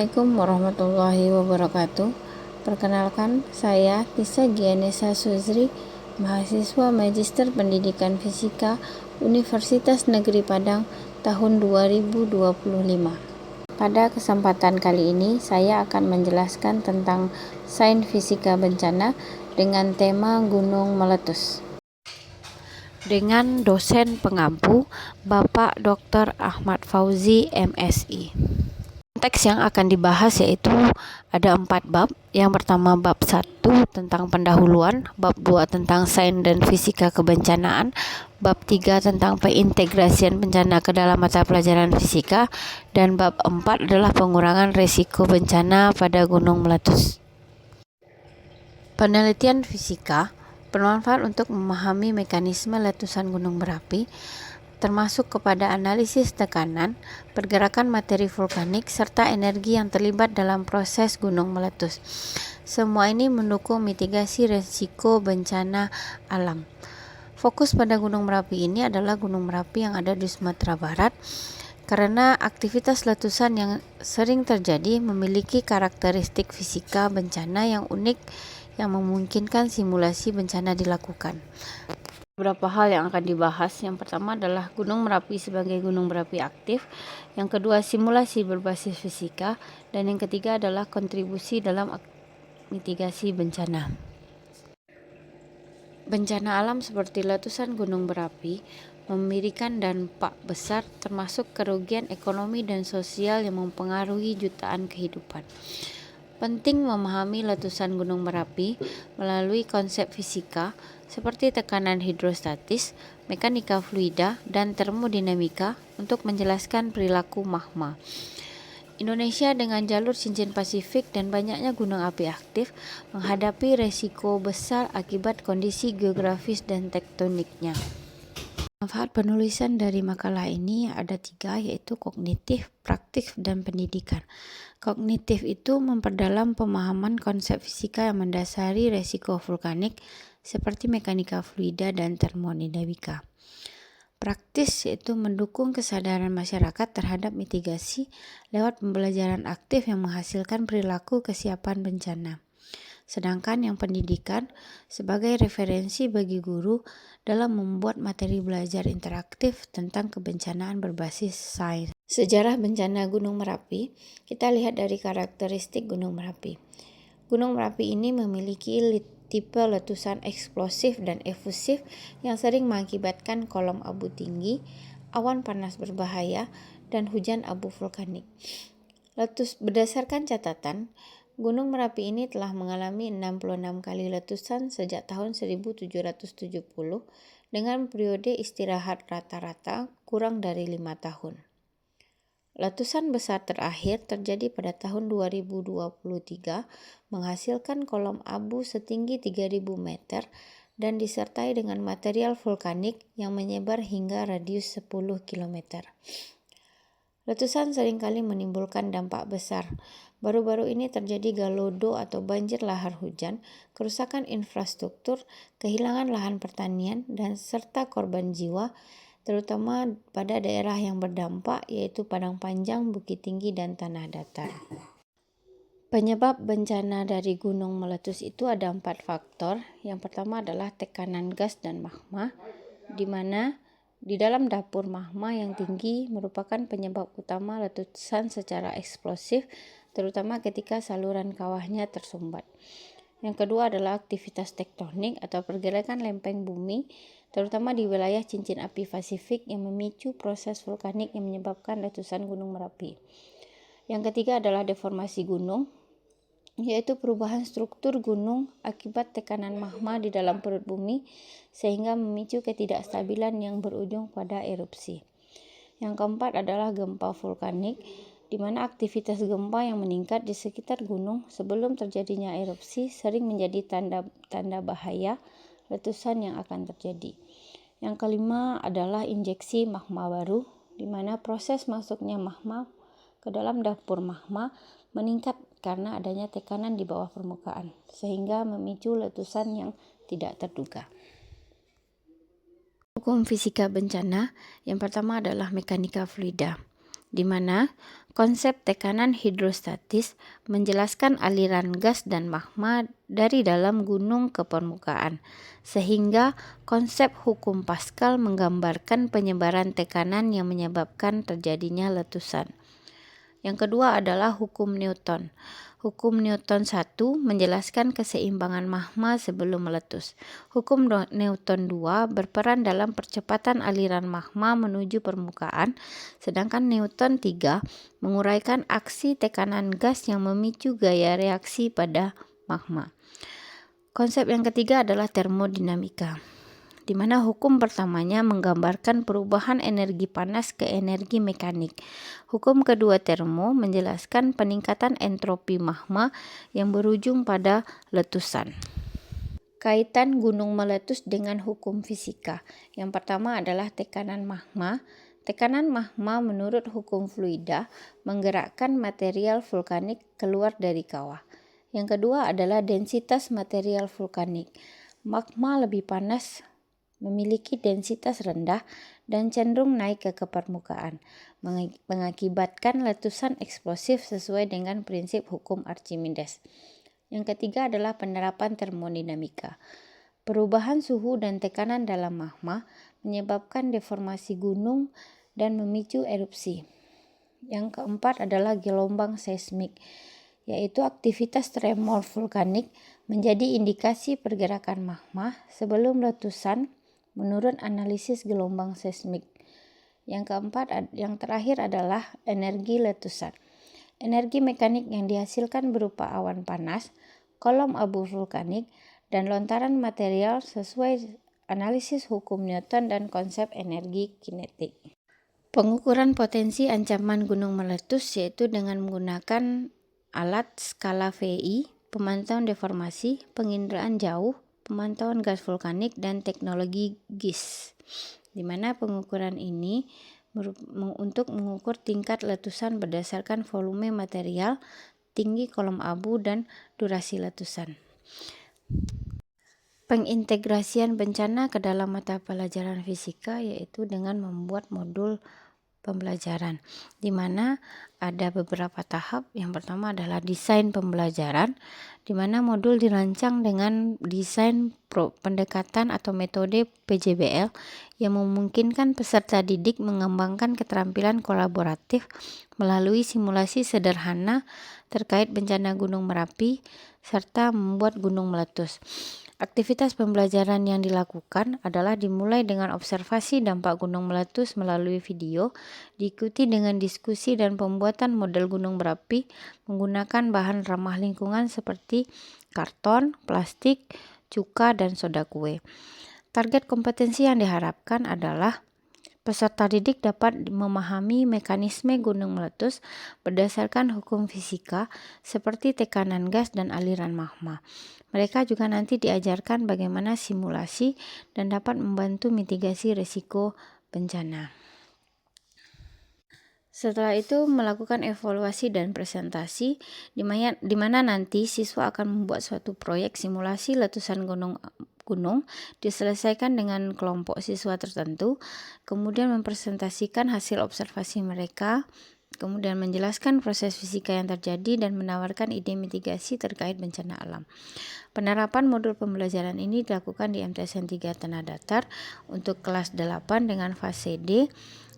Assalamualaikum warahmatullahi wabarakatuh. Perkenalkan, saya Tisa Gianesa Suzri, mahasiswa Magister Pendidikan Fisika Universitas Negeri Padang tahun 2025. Pada kesempatan kali ini, saya akan menjelaskan tentang sains fisika bencana dengan tema gunung meletus. Dengan dosen pengampu, Bapak Dr. Ahmad Fauzi, MSI. Teks yang akan dibahas yaitu ada 4 bab. Yang pertama bab 1 tentang pendahuluan, bab 2 tentang sains dan fisika kebencanaan, bab 3 tentang pengintegrasian bencana ke dalam mata pelajaran fisika, dan bab 4 adalah pengurangan risiko bencana pada gunung meletus. Penelitian fisika bermanfaat untuk memahami mekanisme letusan gunung berapi, termasuk kepada analisis tekanan, pergerakan materi vulkanik, serta energi yang terlibat dalam proses gunung meletus. Semua ini mendukung mitigasi risiko bencana alam. Fokus pada gunung Merapi ini adalah gunung Merapi yang ada di Sumatera Barat, karena aktivitas letusan yang sering terjadi memiliki karakteristik fisika bencana yang unik yang memungkinkan simulasi bencana dilakukan. Beberapa hal yang akan dibahas. Yang pertama adalah Gunung Merapi sebagai gunung berapi aktif, yang kedua simulasi berbasis fisika, dan yang ketiga adalah kontribusi dalam mitigasi bencana. Bencana alam seperti letusan gunung berapi memberikan dampak besar, termasuk kerugian ekonomi dan sosial yang mempengaruhi jutaan kehidupan. Penting memahami letusan gunung berapi melalui konsep fisika seperti tekanan hidrostatis, mekanika fluida, dan termodinamika untuk menjelaskan perilaku magma. Indonesia dengan jalur cincin Pasifik dan banyaknya gunung api aktif menghadapi resiko besar akibat kondisi geografis dan tektoniknya. Manfaat penulisan dari makalah ini ada 3, yaitu kognitif, praktik, dan pendidikan. Kognitif itu memperdalam pemahaman konsep fisika yang mendasari resiko vulkanik seperti mekanika fluida dan termodinamika. Praktis yaitu mendukung kesadaran masyarakat terhadap mitigasi lewat pembelajaran aktif yang menghasilkan perilaku kesiapan bencana. Sedangkan yang pendidikan sebagai referensi bagi guru dalam membuat materi belajar interaktif tentang kebencanaan berbasis sains. Sejarah bencana Gunung Merapi, kita lihat dari karakteristik Gunung Merapi. Gunung Merapi ini memiliki tipe letusan eksplosif dan efusif yang sering mengakibatkan kolom abu tinggi, awan panas berbahaya, dan hujan abu vulkanik. Berdasarkan catatan, Gunung Merapi ini telah mengalami 66 kali letusan sejak tahun 1770 dengan periode istirahat rata-rata kurang dari 5 tahun. Letusan besar terakhir terjadi pada tahun 2023 menghasilkan kolom abu setinggi 3000 meter dan disertai dengan material vulkanik yang menyebar hingga radius 10 km. Letusan seringkali menimbulkan dampak besar. Baru-baru ini terjadi galodo atau banjir lahar hujan, kerusakan infrastruktur, kehilangan lahan pertanian, dan serta korban jiwa, terutama pada daerah yang berdampak yaitu Padang Panjang, Bukit Tinggi, dan Tanah Datar. Penyebab bencana dari gunung meletus itu ada 4 faktor. Yang pertama adalah tekanan gas dan magma, di mana di dalam dapur magma yang tinggi merupakan penyebab utama letusan secara eksplosif, terutama ketika saluran kawahnya tersumbat. Yang kedua adalah aktivitas tektonik atau pergerakan lempeng bumi, terutama di wilayah cincin api Pasifik yang memicu proses vulkanik yang menyebabkan letusan Gunung Merapi. Yang ketiga adalah deformasi gunung, yaitu perubahan struktur gunung akibat tekanan magma di dalam perut bumi sehingga memicu ketidakstabilan yang berujung pada erupsi. Yang keempat adalah gempa vulkanik, di mana aktivitas gempa yang meningkat di sekitar gunung sebelum terjadinya erupsi sering menjadi tanda bahaya letusan yang akan terjadi. Yang kelima adalah injeksi magma baru, di mana proses masuknya magma ke dalam dapur magma meningkat karena adanya tekanan di bawah permukaan, sehingga memicu letusan yang tidak terduga. Hukum fisika bencana yang pertama adalah mekanika fluida. di mana konsep tekanan hidrostatis menjelaskan aliran gas dan magma dari dalam gunung ke permukaan, sehingga konsep hukum Pascal menggambarkan penyebaran tekanan yang menyebabkan terjadinya letusan. Yang kedua adalah hukum Newton. Hukum Newton 1 menjelaskan keseimbangan magma sebelum meletus. Hukum Newton 2 berperan dalam percepatan aliran magma menuju permukaan, sedangkan Newton 3 menguraikan aksi tekanan gas yang memicu gaya reaksi pada magma. Konsep yang ketiga adalah termodinamika, di mana hukum pertamanya menggambarkan perubahan energi panas ke energi mekanik. Hukum kedua termo menjelaskan peningkatan entropi magma yang berujung pada letusan. Kaitan gunung meletus dengan hukum fisika. Yang pertama adalah tekanan magma. Tekanan magma menurut hukum fluida menggerakkan material vulkanik keluar dari kawah. Yang kedua adalah densitas material vulkanik. Magma lebih panas, memiliki densitas rendah dan cenderung naik ke permukaan, mengakibatkan letusan eksplosif sesuai dengan prinsip hukum Archimedes. Yang ketiga adalah penerapan termodinamika. Perubahan suhu dan tekanan dalam magma menyebabkan deformasi gunung dan memicu erupsi. Yang keempat adalah gelombang seismik, yaitu aktivitas tremor vulkanik menjadi indikasi pergerakan magma sebelum letusan menurut analisis gelombang seismik. Yang terakhir adalah energi letusan. Energi mekanik yang dihasilkan berupa awan panas, kolom abu vulkanik, dan lontaran material sesuai analisis hukum Newton dan konsep energi kinetik. Pengukuran potensi ancaman gunung meletus yaitu dengan menggunakan alat skala VI, pemantauan deformasi, penginderaan jauh, pemantauan gas vulkanik, dan teknologi GIS, di mana pengukuran ini untuk mengukur tingkat letusan berdasarkan volume material, tinggi kolom abu, dan durasi letusan. Pengintegrasian bencana ke dalam mata pelajaran fisika yaitu dengan membuat modul pembelajaran, di mana ada beberapa tahap. Yang pertama adalah desain pembelajaran, di mana modul dirancang dengan desain pendekatan atau metode PJBL yang memungkinkan peserta didik mengembangkan keterampilan kolaboratif melalui simulasi sederhana terkait bencana Gunung Merapi serta membuat gunung meletus. Aktivitas pembelajaran yang dilakukan adalah dimulai dengan observasi dampak gunung meletus melalui video, diikuti dengan diskusi dan pembuatan model gunung berapi menggunakan bahan ramah lingkungan seperti karton, plastik, cuka, dan soda kue. Target kompetensi yang diharapkan adalah peserta didik dapat memahami mekanisme gunung meletus berdasarkan hukum fisika seperti tekanan gas dan aliran magma. Mereka juga nanti diajarkan bagaimana simulasi dan dapat membantu mitigasi risiko bencana. Setelah itu melakukan evaluasi dan presentasi di mana nanti siswa akan membuat suatu proyek simulasi letusan gunung diselesaikan dengan kelompok siswa tertentu, kemudian mempresentasikan hasil observasi mereka, kemudian menjelaskan proses fisika yang terjadi dan menawarkan ide mitigasi terkait bencana alam. Penerapan modul pembelajaran ini dilakukan di MTSN 3 Tanah Datar untuk kelas 8 dengan fase D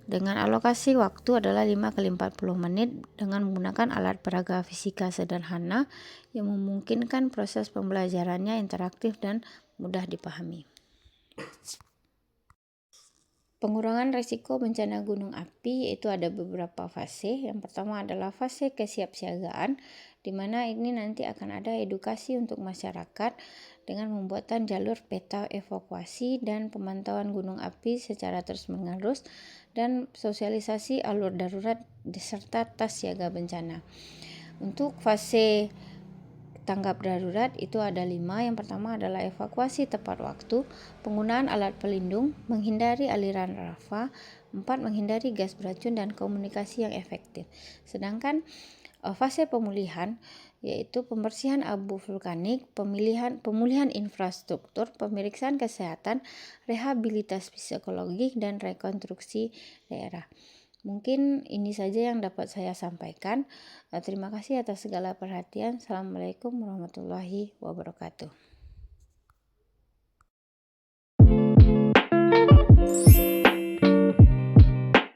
dengan alokasi waktu adalah 5x40 menit dengan menggunakan alat peraga fisika sederhana yang memungkinkan proses pembelajarannya interaktif dan mudah dipahami. Pengurangan risiko bencana gunung api yaitu ada beberapa fase. Yang pertama adalah fase kesiapsiagaan, di mana ini nanti akan ada edukasi untuk masyarakat dengan membuatan jalur peta evakuasi dan pemantauan gunung api secara terus-menerus dan sosialisasi alur darurat beserta tas siaga bencana. Untuk fase tanggap darurat itu ada 5. Yang pertama adalah evakuasi tepat waktu, penggunaan alat pelindung, menghindari aliran lava, 4. menghindari gas beracun dan komunikasi yang efektif. Sedangkan fase pemulihan yaitu pembersihan abu vulkanik, pemulihan infrastruktur, pemeriksaan kesehatan, rehabilitasi psikologi, dan rekonstruksi daerah. Mungkin ini saja yang dapat saya sampaikan. Terima kasih atas segala perhatian. Assalamualaikum warahmatullahi wabarakatuh.